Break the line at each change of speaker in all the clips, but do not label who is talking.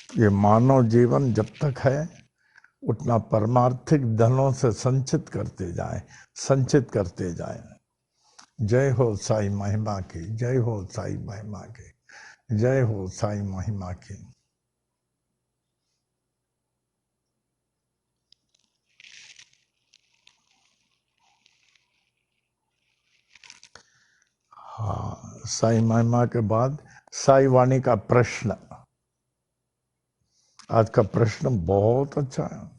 ये मानव जीवन जब तक है उतना परमार्थिक धनों से संचित करते जाएं, संचित करते जाएं। जय हो साई महिमा की, जय हो साई महिमा की, जय हो साई महिमा की। हाँ, साई महिमा के बाद साई वाणी का प्रश्न। आज का प्रश्न बहुत अच्छा है।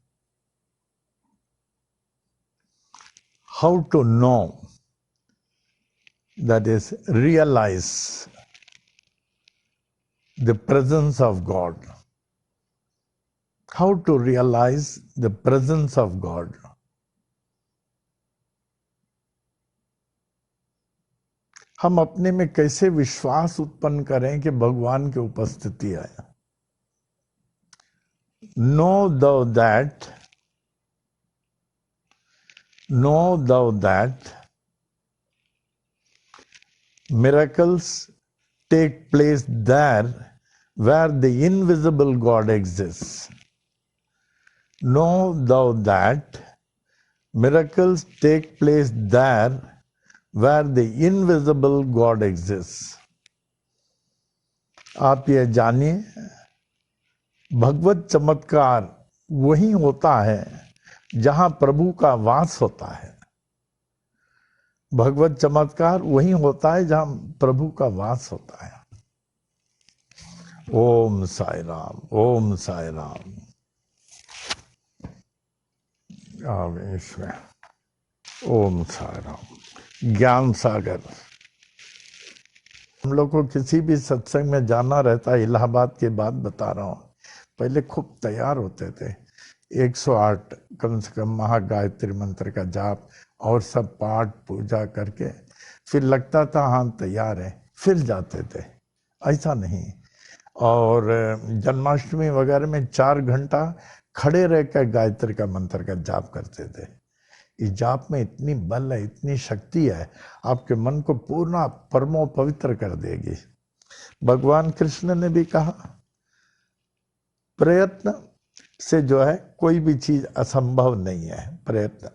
How to know, that is realize the presence of God. How to realize the presence of God. हम अपने में कैसे विश्वास उत्पन्न करें कि भगवान की उपस्थिति है। Know thou that miracles take place there where the invisible God exists. Know thou that miracles take place there where the invisible God exists. आप ये जानिए, भगवत चमत्कार वही होता है जहां प्रभु का वास होता है। भगवत चमत्कार वही होता है जहां प्रभु का वास होता है। ओम साई राम, ओम साई राम। ओम साई राम। ज्ञान सागर। हम लोग को किसी भी सत्संग में जाना रहता है, इलाहाबाद की बात बता रहा हूँ, पहले खूब तैयार होते थे, 108 कम से कम महागायत्री मंत्र का जाप और सब पाठ पूजा करके फिर लगता था हाँ तैयार है, फिर जाते थे। ऐसा नहीं। और जन्माष्टमी वगैरह में 4 घंटा खड़े रहकर गायत्री का मंत्र का जाप करते थे। इस जाप में इतनी बल है, इतनी शक्ति है, आपके मन को पूर्ण परमो पवित्र कर देगी। भगवान कृष्ण ने भी कहा, प्रयत्न से जो है कोई भी चीज असंभव नहीं है। प्रयत्न।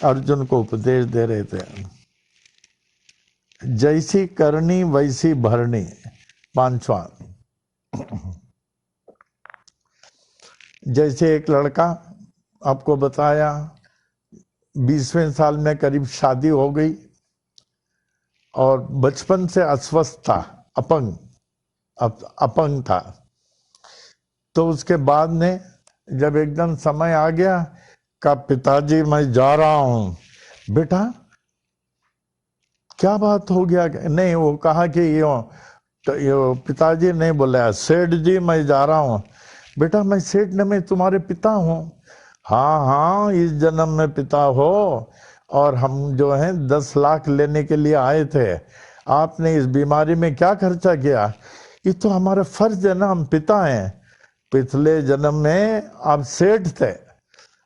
अर्जुन को उपदेश दे रहे थे, जैसी करनी वैसी भरनी। 5वां, जैसे एक लड़का आपको बताया 20वें साल में करीब शादी हो गई और बचपन से अस्वस्थ था, अपंग था। तो उसके बाद में जब एकदम समय आ गया, कहा पिताजी मैं जा रहा हूं। बेटा क्या बात हो गया? नहीं, वो कहा कि यो पिताजी नहीं बोला, सेठ जी मैं जा रहा हूं। बेटा मैं सेठ ने मैं तुम्हारे पिता हूं। हाँ हाँ, इस जन्म में पिता हो, और हम जो है 10 लाख लेने के लिए आए थे। आपने इस बीमारी में क्या खर्चा किया? ये तो हमारा फर्ज है ना, हम पिता हैं। पिछले जन्म में आप सेठ थे,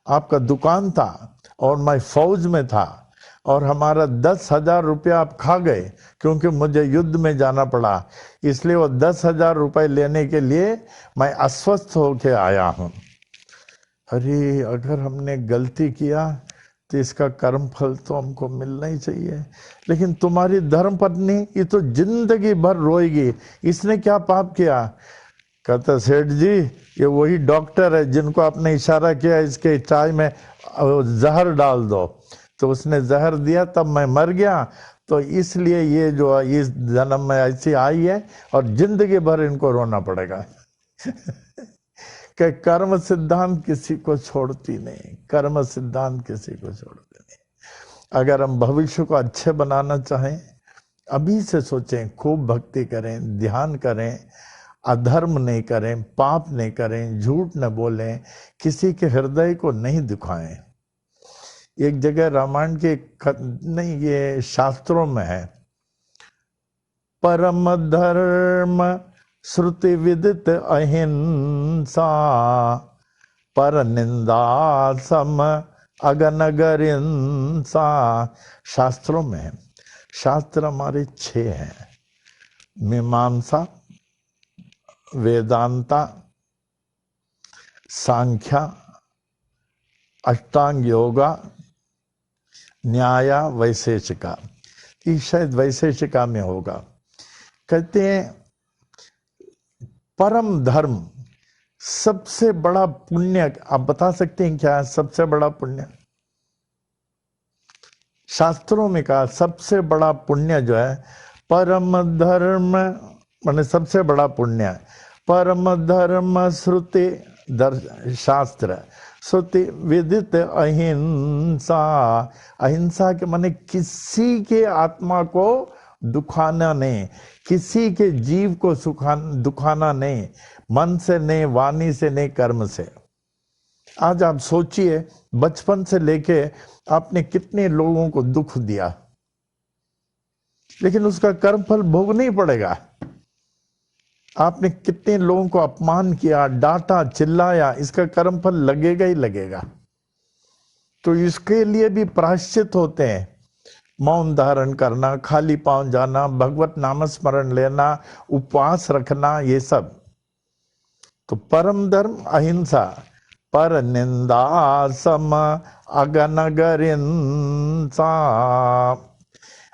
आपका दुकान था और मैं फौज में था, और हमारा 10,000 रुपया आप खा गए क्योंकि मुझे युद्ध में जाना पड़ा। इसलिए वो 10,000 रुपए लेने के लिए मैं अस्वस्थ होके आया हूं। अरे अगर हमने गलती किया तो इसका कर्म फल तो हमको मिलना ही चाहिए। लेकिन तुम्हारी धर्म पत्नी ये तो जिंदगी भर रोएगी, इसने क्या पाप किया? कहता सेठ जी ये वही डॉक्टर है जिनको आपने इशारा किया इसके चाय में जहर डाल दो। तो उसने जहर दिया, तब मैं मर गया। तो इसलिए ये जो इस जन्म में ऐसी आई है और जिंदगी भर इनको रोना पड़ेगा। कि कर्म सिद्धांत किसी को छोड़ती नहीं, कर्म सिद्धांत किसी को छोड़ती नहीं। अगर हम भविष्य को अच्छे बनाना चाहें, अभी से सोचें, खूब भक्ति करें, ध्यान करें, अधर्म नहीं करें, पाप नहीं करें, झूठ न बोलें, किसी के हृदय को नहीं दुखाएं। एक जगह रामायण के नहीं, ये शास्त्रों में है, परम धर्म श्रुति विदित अहिंसा, पर निंदा सम अगनगर हिंसा। शास्त्रों में है। शास्त्र हमारे 6 हैं, मीमांसा, वेदांता, सांख्या, अष्टांग योगा, न्याया, वैशेषिका। ये शायद वैशेषिका में होगा। कहते हैं परम धर्म, सबसे बड़ा पुण्य, आप बता सकते हैं क्या है सबसे बड़ा पुण्य? शास्त्रों में कहा सबसे बड़ा पुण्य जो है परम धर्म, माने सबसे बड़ा पुण्य परम धर्म श्रुति शास्त्र, श्रुति विदित अहिंसा। अहिंसा के माने किसी के आत्मा को दुखाना नहीं, किसी के जीव को दुखाना नहीं, मन से नहीं, वाणी से नहीं, कर्म से। आज आप सोचिए बचपन से लेके आपने कितने लोगों को दुख दिया, लेकिन उसका कर्मफल भोगना ही पड़ेगा। आपने कितने लोगों को अपमान किया, डांटा, चिल्लाया, इसका कर्मफल लगेगा ही लगेगा। तो इसके लिए भी प्रायश्चित होते हैं, मौन धारण करना, खाली पांव जाना, भगवत नाम स्मरण लेना, उपवास रखना, ये सब। तो परम धर्म अहिंसा, पर निंदा सम अगनगरिंसा।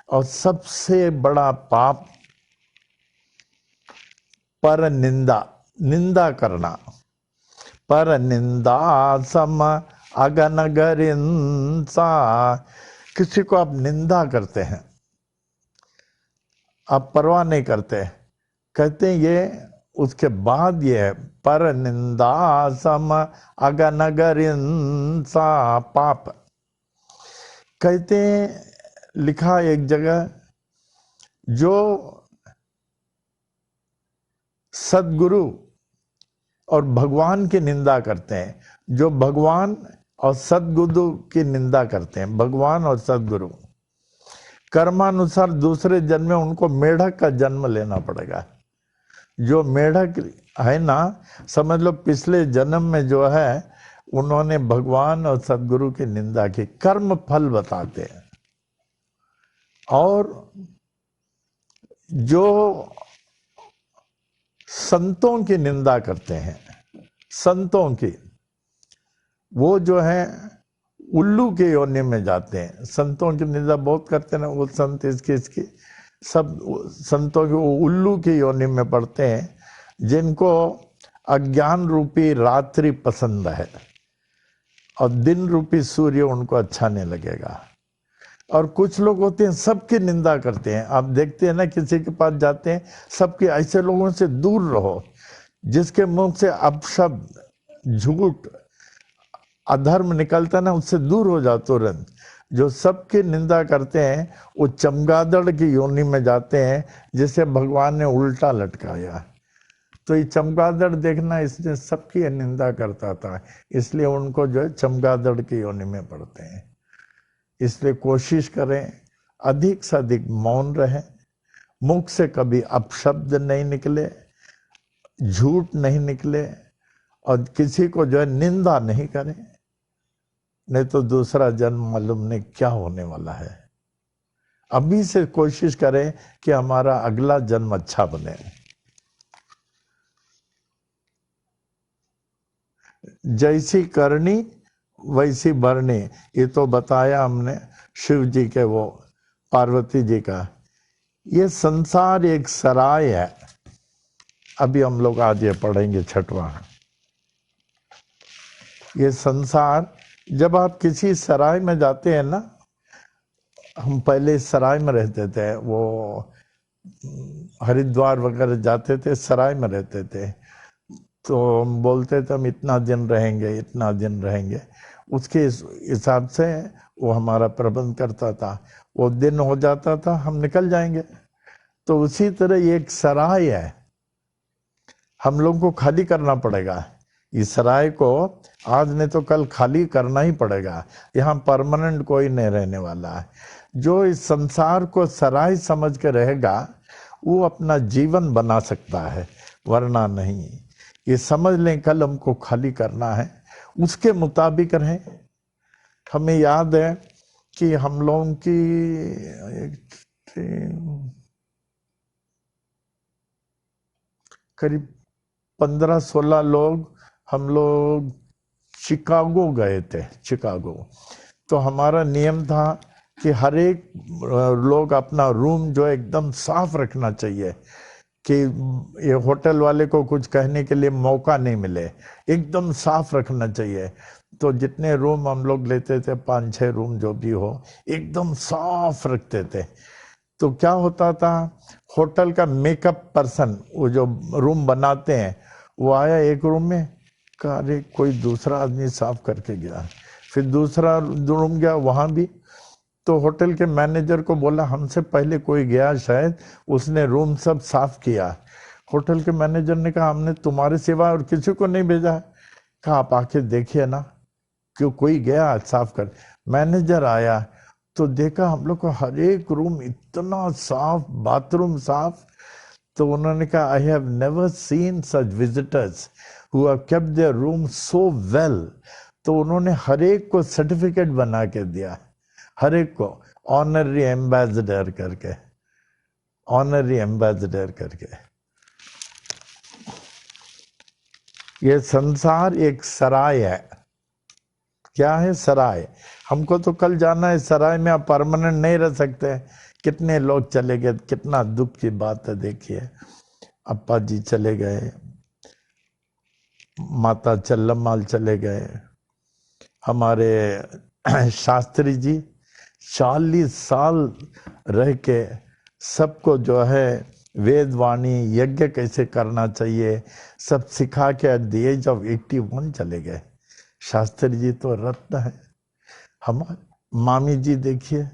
और सबसे बड़ा पाप पर निंदा, निंदा करना, पर निंदा सम अगनगरिंसा। किसी को आप निंदा करते हैं, आप परवाह नहीं करते, कहते हैं ये, उसके बाद ये है पर निंदा सम अगनगरिंसा पाप। कहते हैं, लिखा एक जगह, जो सदगुरु और भगवान की निंदा करते हैं, जो भगवान और सदगुरु की निंदा करते हैं, भगवान और सदगुरु, कर्मानुसार दूसरे जन्म में उनको मेढक का जन्म लेना पड़ेगा। जो मेढक है ना, समझ लो पिछले जन्म में जो है उन्होंने भगवान और सदगुरु की निंदा की। कर्म फल बताते हैं। और जो संतों की निंदा करते हैं, संतों की, वो जो है उल्लू के योनि में जाते हैं। संतों की निंदा बहुत करते हैं ना, वो संत इसकी इसकी, सब संतों के उल्लू की योनि में पड़ते हैं, जिनको अज्ञान रूपी रात्रि पसंद है और दिन रूपी सूर्य उनको अच्छा नहीं लगेगा। और कुछ लोग होते हैं सबकी निंदा करते हैं। आप देखते हैं ना, किसी के पास जाते हैं, सबके, ऐसे लोगों से दूर रहो जिसके मुंह से अपशब्द, झूठ, अधर्म निकलता है ना, उससे दूर हो जाओ तुरंत। जो सबकी निंदा करते हैं वो चमगादड़ की योनि में जाते हैं, जिसे भगवान ने उल्टा लटकाया। तो ये चमगादड़ देखना, इसने सबकी निंदा करता था, इसलिए उनको जो है चमगादड़ की योनि में पड़ते हैं। इसलिए कोशिश करें अधिक से अधिक मौन रहे, मुख से कभी अपशब्द नहीं निकले, झूठ नहीं निकले, और किसी को जो है निंदा नहीं करें, नहीं तो दूसरा जन्म मालूम नहीं क्या होने वाला है। अभी से कोशिश करें कि हमारा अगला जन्म अच्छा बने। जैसी करनी वैसी भरनी, ये तो बताया हमने शिव जी के, वो पार्वती जी का। ये संसार एक सराय है। अभी हम लोग आज ये पढ़ेंगे छठवां। ये संसार, जब आप किसी सराय में जाते हैं ना, हम पहले सराय में रहते थे, वो हरिद्वार वगैरह जाते थे, सराय में रहते थे, तो हम बोलते थे हम इतना दिन रहेंगे, इतना दिन रहेंगे। उसके हिसाब से वो हमारा प्रबंध करता था, वो दिन हो जाता था, हम निकल जाएंगे। तो उसी तरह ये एक सराय है, हम लोगों को खाली करना पड़ेगा। इस सराय को आज नहीं तो कल खाली करना ही पड़ेगा। यहाँ परमानेंट कोई नहीं रहने वाला है। जो इस संसार को सराय समझ के रहेगा वो अपना जीवन बना सकता है, वरना नहीं। ये समझ लें कल हमको खाली करना है, उसके मुताबिक रहें। हमें याद है कि हम लोगों की करीब 15-16 लोग हम लोग शिकागो गए थे। शिकागो तो हमारा नियम था कि हर एक लोग अपना रूम जो एकदम साफ रखना चाहिए कि ये होटल वाले को कुछ कहने के लिए मौका नहीं मिले, एकदम साफ रखना चाहिए। तो जितने रूम हम लोग लेते थे, 5-6 रूम जो भी हो, एकदम साफ रखते थे। तो क्या होता था, होटल का मेकअप पर्सन, वो जो रूम बनाते हैं, वो आया एक रूम में, कहा अरे कोई दूसरा आदमी साफ करके गया। फिर दूसरा रूम गया, वहां भी। तो होटल के मैनेजर को बोला हमसे पहले कोई गया शायद, उसने रूम सब साफ किया। होटल के मैनेजर ने कहा हमने तुम्हारे सिवा और किसी को नहीं भेजा है। कहा आप आके देखिए ना, क्यों कोई गया साफ कर। मैनेजर आया तो देखा हम लोग को हर एक रूम इतना साफ, बाथरूम साफ। तो उन्होंने कहा I have never seen such visitors who have kept their room so well. तो उन्होंने हर एक को सर्टिफिकेट बना के दिया, हर एक को ऑनररी एम्बेसडर करके, ऑनररी एम्बेसडर करके। ये संसार एक सराय है। क्या है? सराय। हमको तो कल जाना है सराय में, आप परमानेंट नहीं रह सकते। कितने लोग चले गए, कितना दुख की बात है। देखिए अप्पा जी चले गए, माता चल्लम्माल चले गए, हमारे शास्त्री जी 40 साल रह के सबको जो है वेद वाणी यज्ञ कैसे करना चाहिए सब सिखा के एट द एज ऑफ 81 चले गए। शास्त्री जी तो रत्न है। हमारे मामी जी देखिए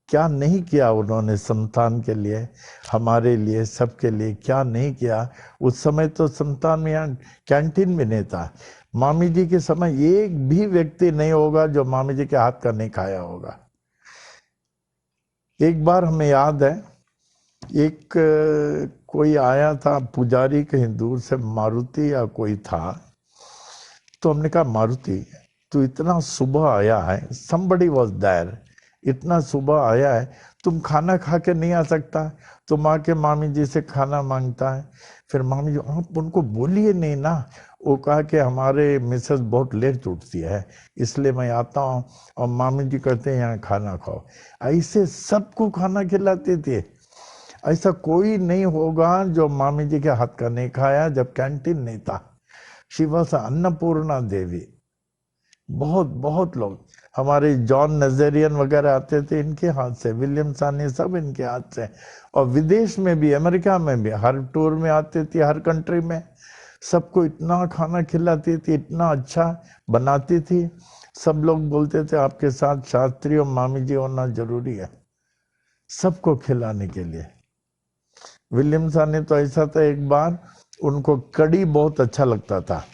क्या नहीं किया उन्होंने संतान के लिए, हमारे लिए, सबके लिए क्या नहीं किया। उस समय तो संतान में यहाँ कैंटीन भी नहीं था। मामी जी के समय एक भी व्यक्ति नहीं होगा जो मामी जी के हाथ का नहीं खाया होगा। एक बार हमें याद है, एक कोई आया था पुजारी कहीं दूर से, मारुति या कोई था। तो हमने कहा मारुति तू इतना सुबह आया है, somebody was there, इतना सुबह आया है, तुम खाना खा के नहीं आ सकता? तुम आके मामी जी से खाना मांगता है। फिर मामी जी आप उनको बोलिए नहीं ना। वो कहा कि हमारे मिसेस बहुत लेट उठती है इसलिए मैं आता हूँ, और मामी जी कहते हैं यहाँ खाना खाओ। ऐसे सबको खाना खिलाते थे। ऐसा कोई नहीं होगा जो मामी जी के हाथ का नहीं खाया जब कैंटीन नहीं था। शिवा सा अन्नपूर्णा देवी, बहुत बहुत लोग, हमारे जॉन नजेरियन वगैरह आते थे इनके हाथ से, विलियम सानी सब इनके हाथ से। और विदेश में भी, अमेरिका में भी, हर टूर में आते थे, हर कंट्री में सबको इतना खाना खिलाती थी, इतना अच्छा बनाती थी। सब लोग बोलते थे आपके साथ शास्त्री और मामी जी होना जरूरी है सबको खिलाने के लिए। विलियम सानी तो ऐसा था, एक बार उनको कड़ी बहुत अच्छा लगता था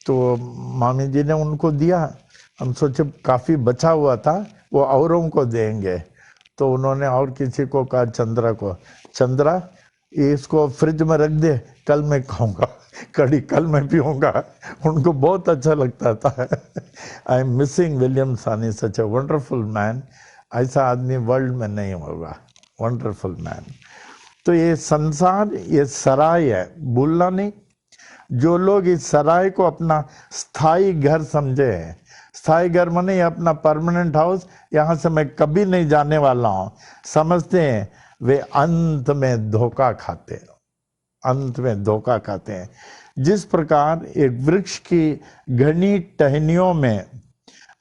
तो मामी जी ने उनको दिया। हम सोचे काफी बचा हुआ था वो औरों को देंगे, तो उन्होंने और किसी को कहा, चंद्रा को, चंद्रा इसको फ्रिज में रख दे, कल मैं खाऊंगा कड़ी, कल मैं पीऊंगा। उनको बहुत अच्छा लगता था। आई एम मिसिंग विलियम सानी, सच ए वंडरफुल मैन। ऐसा आदमी वर्ल्ड में नहीं होगा, वंडरफुल मैन। तो ये संसार ये सराय है, भूलना नहीं। जो लोग इस सराय को अपना स्थायी घर समझे हैं, स्थायी घर माने अपना परमानेंट हाउस, यहाँ से मैं कभी नहीं जाने वाला हूँ, समझते हैं, वे अंत में धोखा खाते हैं, अंत में धोखा खाते हैं। जिस प्रकार एक वृक्ष की घनी टहनियों में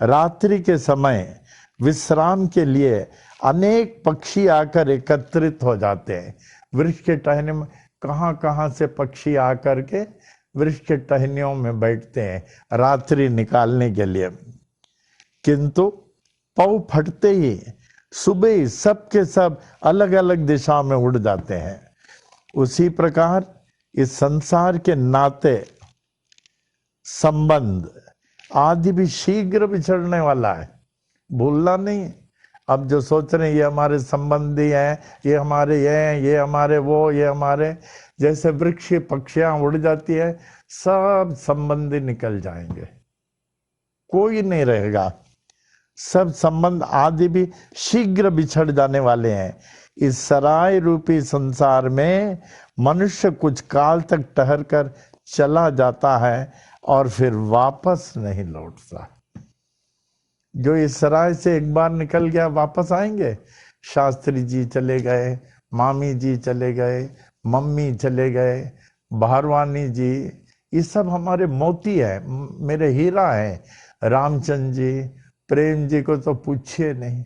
रात्रि के समय विश्राम के लिए अनेक पक्षी आकर एकत्रित हो जाते हैं। वृक्ष के टहनी में कहाँ कहाँ से पक्षी आकर के वृक्ष के टहनियों में बैठते हैं रात्रि निकालने के लिए, किंतु पौ फटते ही सुबह ही सब के सब अलग अलग दिशा में उड़ जाते हैं। उसी प्रकार इस संसार के नाते संबंध आदि भी शीघ्र बिछड़ने वाला है, भूलना नहीं। अब जो सोच रहे हैं ये हमारे संबंधी हैं, ये हमारे ये हैं, ये हमारे वो, ये हमारे, जैसे वृक्ष पक्षियां उड़ जाती है सब संबंधी निकल जाएंगे, कोई नहीं रहेगा। सब संबंध आदि भी शीघ्र बिछड़ जाने वाले हैं। इस सराय रूपी संसार में मनुष्य कुछ काल तक ठहर कर चला जाता है और फिर वापस नहीं लौटता। जो इस सराय से एक बार निकल गया वापस आएंगे? शास्त्री जी चले गए, मामी जी चले गए, मम्मी चले गए, भारवानी जी, ये सब हमारे मोती है, मेरे हीरा है। रामचंद्र जी, प्रेम जी को तो पूछिए नहीं,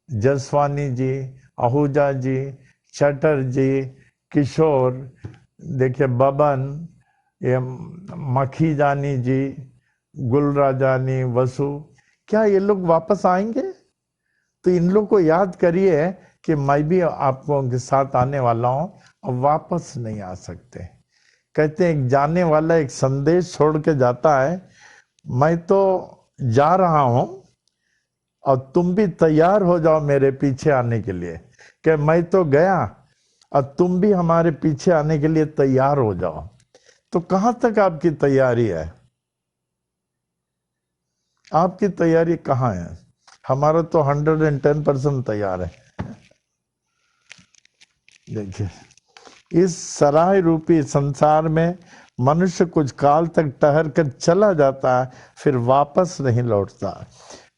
जसवानी जी, आहूजा जी, चटर्जी, किशोर, देखिए बबन, ये मखी जानी जी, गुलराजानी, वसु, क्या ये लोग वापस आएंगे? तो इन लोग को याद करिए कि मैं भी आपको के साथ आने वाला हूं और वापस नहीं आ सकते। कहते हैं एक जाने वाला एक संदेश छोड़ के जाता है, मैं तो जा रहा हूं और तुम भी तैयार हो जाओ मेरे पीछे आने के लिए। कि मैं तो गया और तुम भी हमारे पीछे आने के लिए तैयार हो जाओ। तो कहां तक आपकी तैयारी है? आपकी तैयारी कहां है? हमारा तो 110% तैयार है। देखिए, इस सराय रूपी संसार में मनुष्य कुछ काल तक ठहर कर चला जाता है, फिर वापस नहीं लौटता।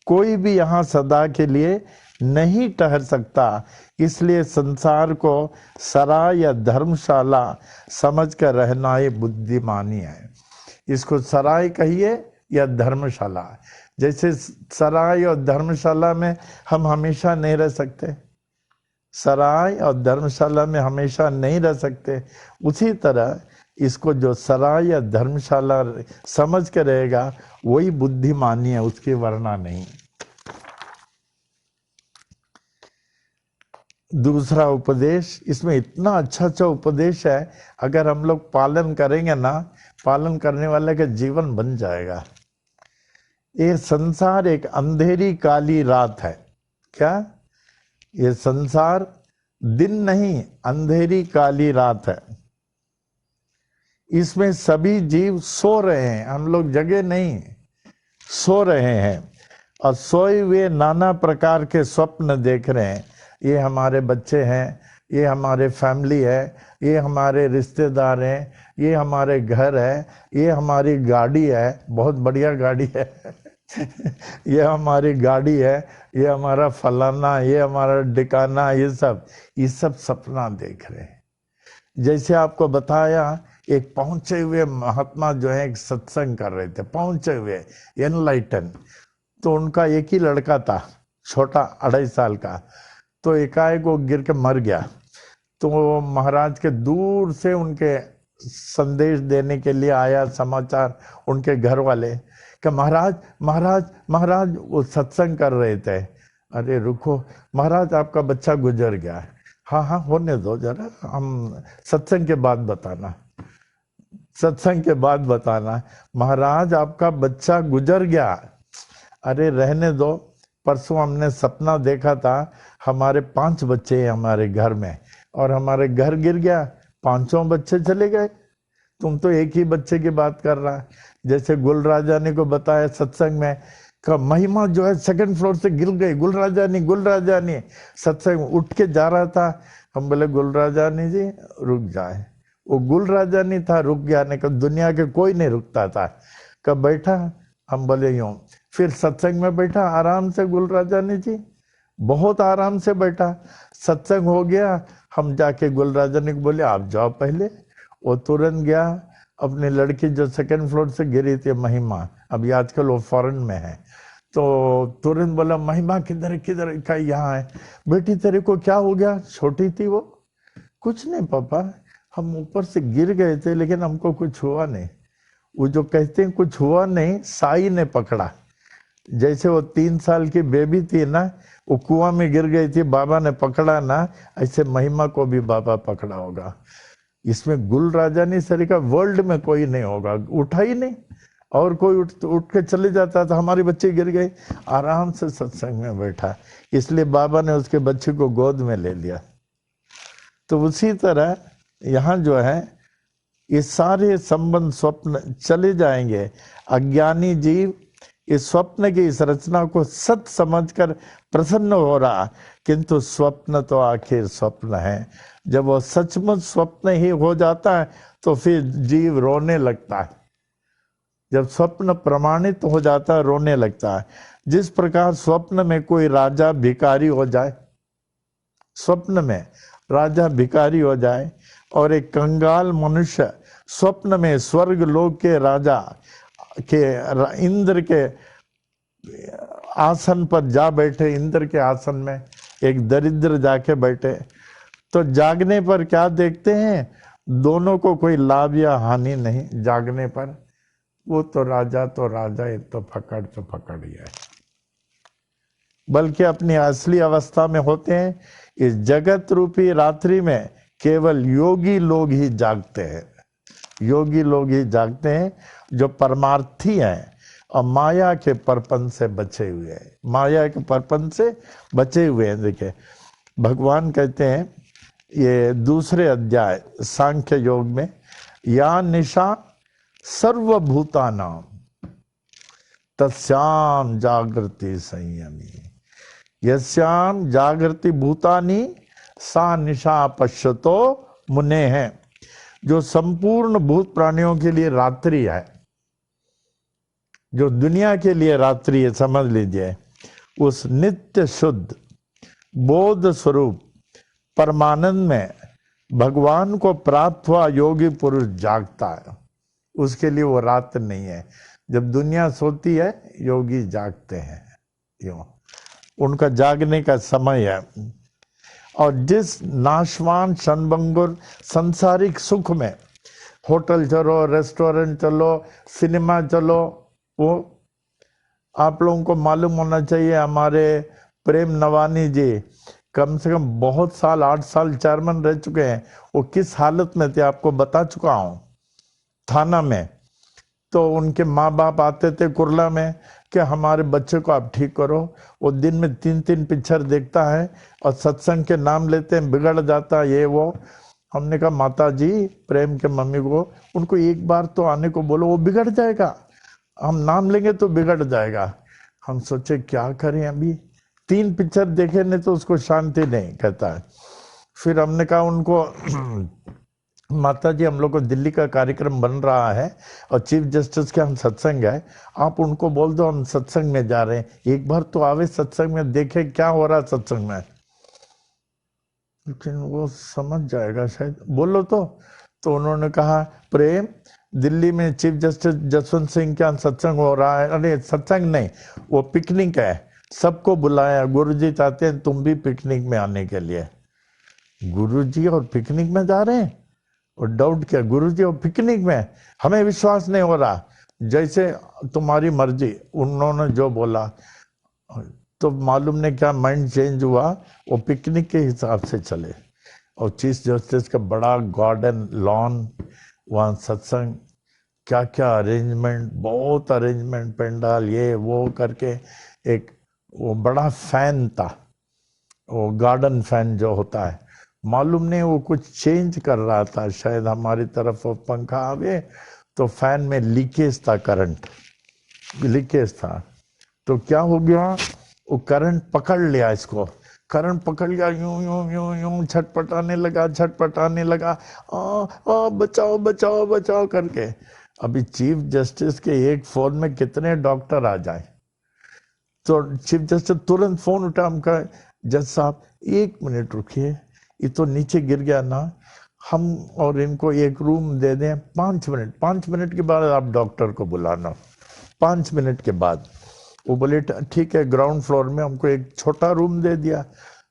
कोई भी यहाँ सदा के लिए नहीं ठहर सकता, इसलिए संसार को सराय या धर्मशाला समझकर रहना ही बुद्धिमानी है। इसको सराय कहिए या धर्मशाला। जैसे सराय और धर्मशाला में हम हमेशा नहीं रह सकते, सराय और धर्मशाला में हमेशा नहीं रह सकते, उसी तरह इसको जो सराय या धर्मशाला समझ के रहेगा वही बुद्धिमानी है, उसकी वरना नहीं। दूसरा उपदेश, इसमें इतना अच्छा अच्छा उपदेश है, अगर हम लोग पालन करेंगे ना, पालन करने वाले का जीवन बन जाएगा। ये संसार एक अंधेरी काली रात है। क्या? ये संसार दिन नहीं, अंधेरी काली रात है। इसमें सभी जीव सो रहे हैं, हम लोग जगे नहीं, सो रहे हैं। और सोए हुए नाना प्रकार के स्वप्न देख रहे हैं। ये हमारे बच्चे हैं, ये हमारे फैमिली है, ये हमारे रिश्तेदार हैं, ये हमारे घर है, ये हमारी गाड़ी है, बहुत बढ़िया गाड़ी है ये हमारी गाड़ी है, ये हमारा फलाना, ये हमारा डिकाना, ये सब सपना देख रहे हैं। जैसे आपको बताया, एक पहुंचे हुए महात्मा जो है एक सत्संग कर रहे थे, पहुंचे हुए एनलाइटन। तो उनका एक ही लड़का था, छोटा 2.5 साल का। तो एकाएक वो गिर के मर गया। तो महाराज के दूर से उनके संदेश देने के लिए आया समाचार उनके घर वाले कि महाराज महाराज महाराज, वो सत्संग कर रहे थे। अरे रुको महाराज, आपका बच्चा गुजर गया। हाँ हाँ होने दो जरा, हम सत्संग के बाद बताना, सत्संग के बाद बताना। महाराज आपका बच्चा गुजर गया। अरे रहने दो, परसों हमने सपना देखा था, हमारे 5 बच्चे हैं हमारे घर में, और हमारे घर गिर गया, 5 बच्चे चले गए। तुम तो एक ही बच्चे की बात कर रहा है। जैसे गुलराजानी को बताया सत्संग में का महिमा जो है 2nd फ्लोर से गिर गई, गुलराजानी गुलराजानी। सत्संग उठ के जा रहा था, हम बोले गुलराजानी जी रुक जाए। वो गुलराजानी था, रुक गया। नहीं, दुनिया के कोई नहीं रुकता था। कब बैठा? हम बोले यूं। फिर सत्संग में बैठा आराम से गुलराजानी जी, बहुत आराम से बैठा। सत्संग हो गया, हम जाके गुलराजानी को बोले आप जाओ पहले। वो तुरंत गया, अपनी लड़की जो 2nd फ्लोर से गिरी थी महिमा, अभी आजकल वो फॉरेन में है, तो तुरंत बोला महिमा किधर किधर का? यहाँ है। बेटी तेरे को क्या हो गया? छोटी थी वो। कुछ नहीं पापा, हम ऊपर से गिर गए थे लेकिन हमको कुछ हुआ नहीं। वो जो कहते हैं कुछ हुआ नहीं, साई ने पकड़ा। जैसे वो 3 साल की बेबी थी ना, वो कुआं में गिर गई थी, बाबा ने पकड़ा ना, ऐसे महिमा को भी बाबा पकड़ा होगा। इसमें गुलराजानी सरी का वर्ल्ड में कोई नहीं होगा, उठा ही नहीं। और कोई उठ के चले जाता था, हमारे बच्चे गिर गए, आराम से सत्संग में बैठा, इसलिए बाबा ने उसके बच्चे को गोद में ले लिया। तो उसी तरह यहाँ जो है ये सारे संबंध स्वप्न चले जाएंगे। अज्ञानी जीव इस स्वप्न की इस रचना को सत समझकर प्रसन्न हो रहा किंतु स्वप्न तो आखिर स्वप्न है। जब वो सचमुच स्वप्न ही हो जाता है तो फिर जीव रोने लगता है। जब स्वप्न प्रमाणित हो जाता है रोने लगता है। जिस प्रकार स्वप्न में कोई राजा भिखारी हो जाए, स्वप्न में राजा भिखारी हो जाए और एक कंगाल मनुष्य स्वप्न में स्वर्ग लोक के राजा के इंद्र के आसन पर जा बैठे, इंद्र के आसन में एक दरिद्र जाके बैठे, तो जागने पर क्या देखते हैं? दोनों को कोई लाभ या हानि नहीं। जागने पर वो तो राजा ये तो फकड़ ही है, बल्कि अपनी असली अवस्था में होते हैं। इस जगत रूपी रात्रि में केवल योगी लोग ही जागते हैं। योगी लोग ही जागते हैं जो परमार्थी हैं और माया के परपन से बचे हुए हैं। माया के परपन से बचे हुए हैं। देखिए भगवान कहते हैं ये दूसरे अध्याय सांख्य योग में, या निशा सर्वभूतानां तस्याम जागृति संयमी, यस्याम जागृति भूतानि सा निशा पश्यतो मुने है। जो संपूर्ण भूत प्राणियों के लिए रात्रि है, जो दुनिया के लिए रात्रि है, समझ लीजिए, उस नित्य शुद्ध बोध स्वरूप परमानंद में भगवान को प्राप्त हुआ योगी पुरुष जागता है। उसके लिए वो रात नहीं है। जब दुनिया सोती है योगी जागते हैं, यो उनका जागने का समय है। और जिस नाशवान क्षणभंगुर सांसारिक सुख में होटल चलो, रेस्टोरेंट चलो, सिनेमा चलो, वो आप लोगों को मालूम होना चाहिए हमारे प्रेम नवानी जी कम से कम बहुत साल 8 साल चेयरमैन रह चुके हैं। वो किस हालत में थे आपको बता चुका हूं, थाना में। तो उनके माँ बाप आते थे कुरला में कि हमारे बच्चे को आप ठीक करो। वो दिन में 3 पिक्चर देखता है और सत्संग के नाम लेते हैं, बिगड़ जाता ये वो। हमने कहा माता जी प्रेम के मम्मी को उनको एक बार तो आने को बोलो, वो बिगड़ जाएगा, हम नाम लेंगे तो बिगड़ जाएगा। हम सोचे क्या करें, अभी 3 पिक्चर देखे नहीं तो उसको शांति नहीं कहता है। फिर हमने कहा उनको माता जी हम लोग को दिल्ली का कार्यक्रम बन रहा है और चीफ जस्टिस के हम सत्संग है, आप उनको बोल दो हम सत्संग में जा रहे हैं, एक बार तो आवे सत्संग में, देखे क्या हो रहा है सत्संग में। लेकिन वो समझ जाएगा शायद, बोलो तो उन्होंने कहा प्रेम दिल्ली में चीफ जस्टिस जसवंत सिंह का सत्संग हो रहा है। अरे सत्संग नहीं, वो पिकनिक है, सबको बुलाया, गुरुजी चाहते हैं तुम भी पिकनिक में आने के लिए। गुरुजी और पिकनिक में जा रहे हैं, और डाउट किया गुरुजी और पिकनिक में, हमें विश्वास नहीं हो रहा, जैसे तुम्हारी मर्जी, उन्होंने जो बोला। तो मालूम नहीं क्या माइंड चेंज हुआ, वो पिकनिक के हिसाब से चले। और चीफ जस्टिस का बड़ा गार्डन लॉन, वहाँ सत्संग, क्या क्या अरेंजमेंट, बहुत अरेंजमेंट, पंडाल ये वो करके। एक वो बड़ा फैन था, वो गार्डन फैन जो होता है, मालूम नहीं वो कुछ चेंज कर रहा था, शायद हमारी तरफ वो पंखा आवे तो फैन में लीकेज था, करंट लीकेज था। तो क्या हो गया, वो करंट पकड़ लिया, इसको करंट पकड़ लिया, यूं यूं यूं यूं छटपटाने लगा, बचाओ बचाओ बचाओ करके। अभी चीफ जस्टिस के एक फोन में कितने डॉक्टर आ जाए। तो चीफ जस्टिस तुरंत फोन उठा, हम कहा जज साहब 1 मिनट रुकिए, ये तो नीचे गिर गया ना, हम और इनको एक रूम दे दें 5 मिनट के बाद आप डॉक्टर को बुलाना। 5 मिनट के बाद वो बोले ठीक है, ग्राउंड फ्लोर में हमको एक छोटा रूम दे दिया।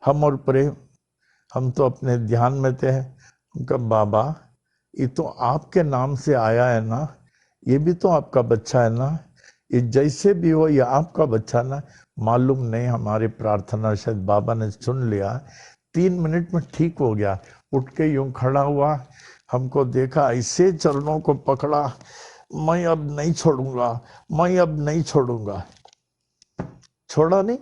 हम और प्रेम, हम तो अपने ध्यान में थे। उनका बाबा ये तो आपके नाम से आया है ना, ये भी तो आपका बच्चा है ना, ये जैसे भी हो ये आपका बच्चा ना। मालूम नहीं हमारी प्रार्थना शायद बाबा ने सुन लिया, 3 मिनट में ठीक हो गया। उठ के यूं खड़ा हुआ, हमको देखा, ऐसे चरणों को पकड़ा, मैं अब नहीं छोड़ूंगा, मैं अब नहीं छोड़ूंगा। छोड़ा नहीं।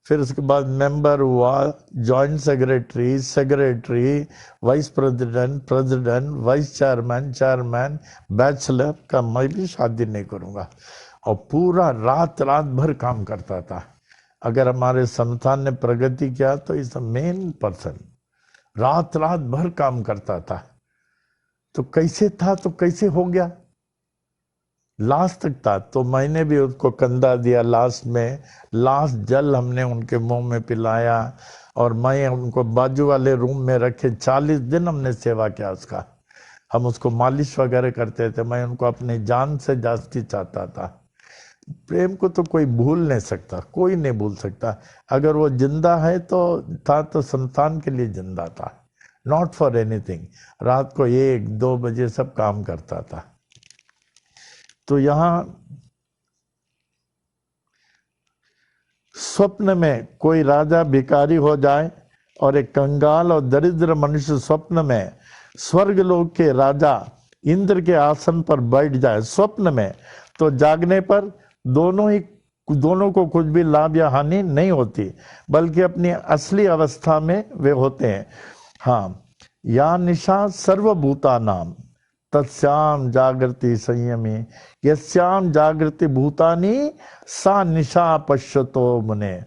फिर उसके बाद मेंबर हुआ, joint secretary, vice president, vice chairman, bachelor का मैं भी शादी नहीं करूंगा। और पूरा रात भर काम करता था। अगर हमारे संस्थान ने प्रगति किया तो इज द मेन पर्सन। रात रात भर काम करता था, तो कैसे था तो कैसे हो गया, लास्ट तक था। तो मैंने भी उसको कंधा दिया, लास्ट में लास्ट जल हमने उनके मुंह में पिलाया, और मैं उनको बाजू वाले रूम में रखे 40 दिन हमने सेवा किया उसका। हम उसको मालिश वगैरह करते थे, मैं उनको अपनी जान से जास्ती चाहता था। प्रेम को तो कोई भूल नहीं सकता, कोई नहीं भूल सकता। अगर वो जिंदा है तो था तो संतान के लिए जिंदा था, नॉट फॉर एनीथिंग। रात को 1-2 बजे सब काम करता था। तो यहां स्वप्न में कोई राजा भिखारी हो जाए और एक कंगाल और दरिद्र मनुष्य स्वप्न में स्वर्ग लोक के राजा इंद्र के आसन पर बैठ जाए स्वप्न में, तो जागने पर दोनों को कुछ भी लाभ या हानि नहीं होती, बल्कि अपनी असली अवस्था में वे होते हैं। हाँ, या निशा सर्वभूता नाम तत्स्याम जागृति संयमी, यस्याम जागृति भूतानि सा निशा पश्यतो मुने।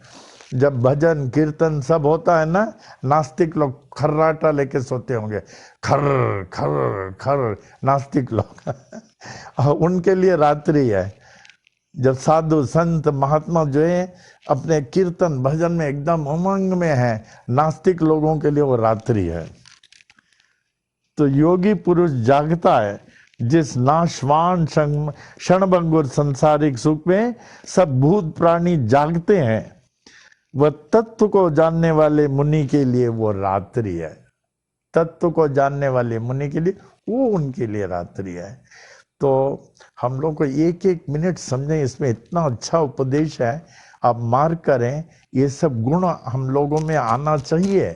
जब भजन कीर्तन सब होता है ना, नास्तिक लोग खर्राटा लेके सोते होंगे, खर खर खर, नास्तिक लोग उनके लिए रात्रि है। जब साधु संत महात्मा जो है अपने कीर्तन भजन में एकदम उमंग में है, नास्तिक लोगों के लिए वो रात्रि है। तो योगी पुरुष जागता है, जिस नाशवान क्षणभंगुर संसारिक सुख में सब भूत प्राणी जागते हैं, वह तत्व को जानने वाले मुनि के लिए वो रात्रि है। तत्व को जानने वाले मुनि के लिए वो उनके लिए रात्रि है। तो हम लोग को एक एक मिनट समझें, इसमें इतना अच्छा उपदेश है, आप मार्क करें। ये सब गुण हम लोगों में आना चाहिए,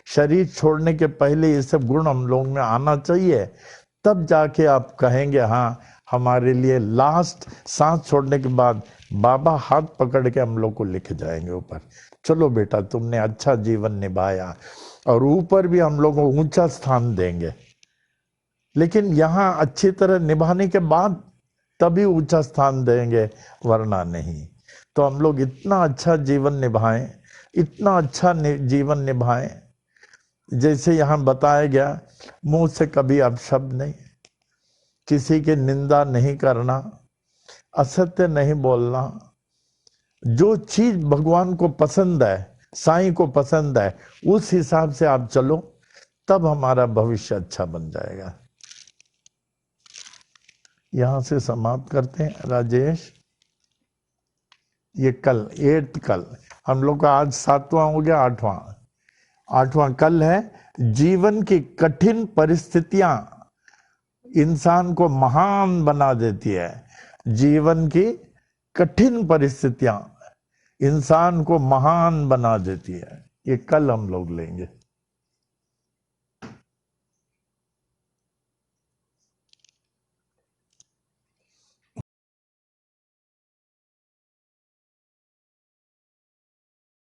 शरीर छोड़ने के पहले ये सब गुण हम लोगों में आना चाहिए, तब जाके आप कहेंगे हाँ हमारे लिए लास्ट सांस छोड़ने के बाद बाबा हाथ पकड़ के हम लोग को लेके जाएंगे ऊपर, चलो बेटा तुमने अच्छा जीवन निभाया, और ऊपर भी हम लोग को ऊंचा स्थान देंगे। लेकिन यहाँ अच्छी तरह निभाने के बाद तभी ऊंचा स्थान देंगे, वरना नहीं। तो हम लोग इतना अच्छा जीवन निभाएं, इतना अच्छा जीवन निभाएं, जैसे यहाँ बताया गया, मुंह से कभी अपशब्द नहीं, किसी की निंदा नहीं करना, असत्य नहीं बोलना। जो चीज भगवान को पसंद है, साईं को पसंद है, उस हिसाब से आप चलो, तब हमारा भविष्य अच्छा बन जाएगा। यहां से समाप्त करते हैं राजेश। ये कल 8 कल हम लोग का, आज 7वां हो गया, 8वां कल है। जीवन की कठिन परिस्थितियां इंसान को महान बना देती है। जीवन की कठिन परिस्थितियां इंसान को महान बना देती है। ये कल हम लोग लेंगे।